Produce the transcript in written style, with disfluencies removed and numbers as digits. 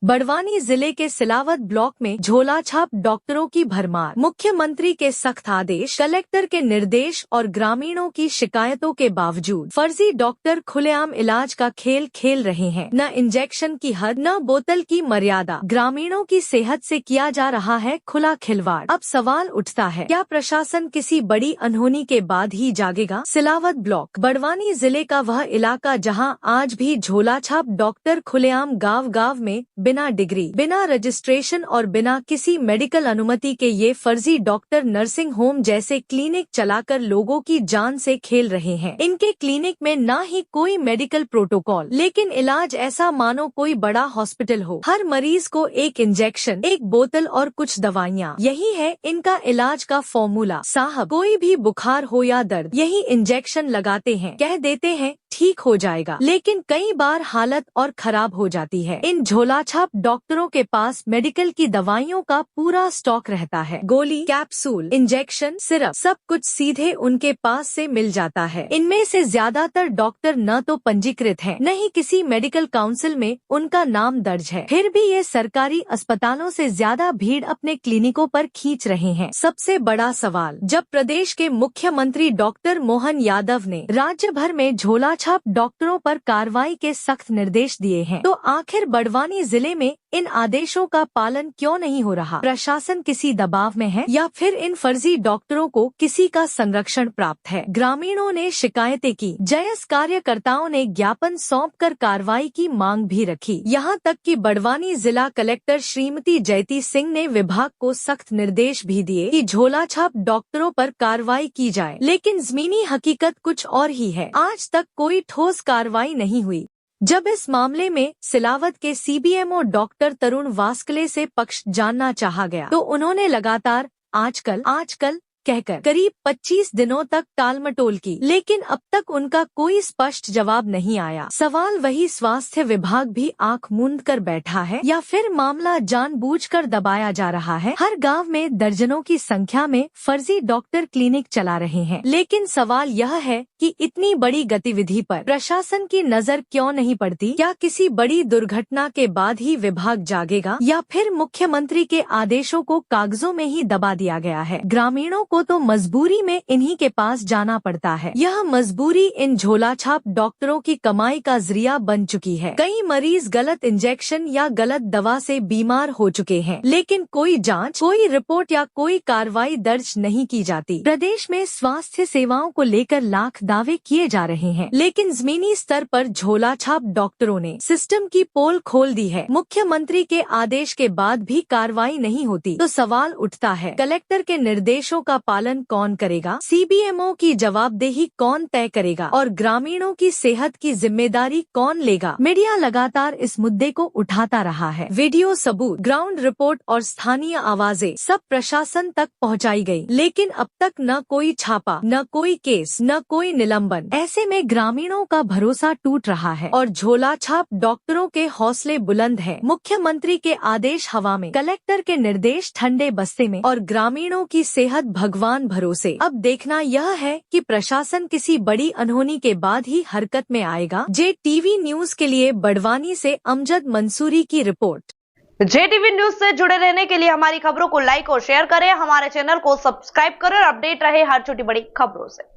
बड़वानी जिले के सिलावत ब्लॉक में झोलाछाप डॉक्टरों की भरमार। मुख्यमंत्री के सख्त आदेश, कलेक्टर के निर्देश और ग्रामीणों की शिकायतों के बावजूद फर्जी डॉक्टर खुलेआम इलाज का खेल खेल रहे हैं। न इंजेक्शन की हद, न बोतल की मर्यादा, ग्रामीणों की सेहत से किया जा रहा है खुला खिलवाड़। अब सवाल उठता है, क्या प्रशासन किसी बड़ी अनहोनी के बाद ही जागेगा? सिलावत ब्लॉक बड़वानी जिले का वह इलाका जहां आज भी झोलाछाप डॉक्टर खुलेआम गांव में बिना डिग्री, बिना रजिस्ट्रेशन और बिना किसी मेडिकल अनुमति के ये फर्जी डॉक्टर नर्सिंग होम जैसे क्लिनिक चलाकर लोगों की जान से खेल रहे हैं। इनके क्लिनिक में ना ही कोई मेडिकल प्रोटोकॉल, लेकिन इलाज ऐसा मानो कोई बड़ा हॉस्पिटल हो। हर मरीज को एक इंजेक्शन, एक बोतल और कुछ दवाइयाँ, यही है इनका इलाज का फॉर्मूला। साहब, कोई भी बुखार हो या दर्द, यही इंजेक्शन लगाते हैं, कह देते हैं ठीक हो जाएगा, लेकिन कई बार हालत और खराब हो जाती है। इन झोलाछाप डॉक्टरों के पास मेडिकल की दवाइयों का पूरा स्टॉक रहता है। गोली, कैप्सूल, इंजेक्शन, सिरप, सब कुछ सीधे उनके पास से मिल जाता है। इनमें से ज्यादातर डॉक्टर न तो पंजीकृत हैं, न ही किसी मेडिकल काउंसिल में उनका नाम दर्ज है। फिर भी ये सरकारी अस्पतालों से ज्यादा भीड़ अपने क्लिनिकों पर खींच रहे हैं। सबसे बड़ा सवाल, जब प्रदेश के मुख्यमंत्री डॉक्टर मोहन यादव ने राज्य भर में झोलाछाप डॉक्टरों पर कार्रवाई के सख्त निर्देश दिए हैं, तो आखिर बड़वानी जिले में इन आदेशों का पालन क्यों नहीं हो रहा? प्रशासन किसी दबाव में है या फिर इन फर्जी डॉक्टरों को किसी का संरक्षण प्राप्त है? ग्रामीणों ने शिकायतें की, जयस कार्यकर्ताओं ने ज्ञापन सौंपकर कार्रवाई की मांग भी रखी। यहाँ तक कि बड़वानी जिला कलेक्टर श्रीमती जयती सिंह ने विभाग को सख्त निर्देश भी दिए कि झोलाछाप डॉक्टरों पर कार्रवाई की जाए, लेकिन जमीनी हकीकत कुछ और ही है। आज तक कोई ठोस कार्रवाई नहीं हुई। जब इस मामले में सिलावत के सीबीएमओ डॉक्टर तरुण वास्कले से पक्ष जानना चाहा गया, तो उन्होंने लगातार आजकल कहकर करीब 25 दिनों तक टालमटोल की, लेकिन अब तक उनका कोई स्पष्ट जवाब नहीं आया। सवाल वही, स्वास्थ्य विभाग भी आंख मूंद कर बैठा है या फिर मामला जानबूझकर दबाया जा रहा है? हर गांव में दर्जनों की संख्या में फर्जी डॉक्टर क्लिनिक चला रहे हैं, लेकिन सवाल यह है कि इतनी बड़ी गतिविधि पर प्रशासन की नजर क्यों नहीं पड़ती? क्या किसी बड़ी दुर्घटना के बाद ही विभाग जागेगा या फिर मुख्यमंत्री के आदेशों को कागजों में ही दबा दिया गया है? ग्रामीणों को तो मजबूरी में इन्हीं के पास जाना पड़ता है। यह मजबूरी इन झोलाछाप डॉक्टरों की कमाई का जरिया बन चुकी है। कई मरीज गलत इंजेक्शन या गलत दवा से बीमार हो चुके हैं, लेकिन कोई जांच, कोई रिपोर्ट या कोई कार्रवाई दर्ज नहीं की जाती। प्रदेश में स्वास्थ्य सेवाओं को लेकर लाख दावे किए जा रहे हैं, लेकिन जमीनी स्तर पर झोलाछाप डॉक्टरों ने सिस्टम की पोल खोल दी है। मुख्यमंत्री के आदेश के बाद भी कार्रवाई नहीं होती, तो सवाल उठता है, कलेक्टर के निर्देशों का पालन कौन करेगा? सीबीएमओ की जवाबदेही कौन तय करेगा? और ग्रामीणों की सेहत की जिम्मेदारी कौन लेगा? मीडिया लगातार इस मुद्दे को उठाता रहा है। वीडियो सबूत, ग्राउंड रिपोर्ट और स्थानीय आवाजें सब प्रशासन तक पहुंचाई गई, लेकिन अब तक न कोई छापा, न कोई केस, न कोई निलंबन। ऐसे में ग्रामीणों का भरोसा टूट रहा है और झोलाछाप डॉक्टरों के हौसले बुलंद है। मुख्यमंत्री के आदेश हवा में, कलेक्टर के निर्देश ठंडे बस्ते में और ग्रामीणों की सेहत भगवान भरोसे। अब देखना यह है कि प्रशासन किसी बड़ी अनहोनी के बाद ही हरकत में आएगा। JTV न्यूज के लिए बड़वानी से अमजद मंसूरी की रिपोर्ट। JTV न्यूज से जुड़े रहने के लिए हमारी खबरों को लाइक और शेयर करें, हमारे चैनल को सब्सक्राइब करें और अपडेट रहे हर छोटी बड़ी खबरों से।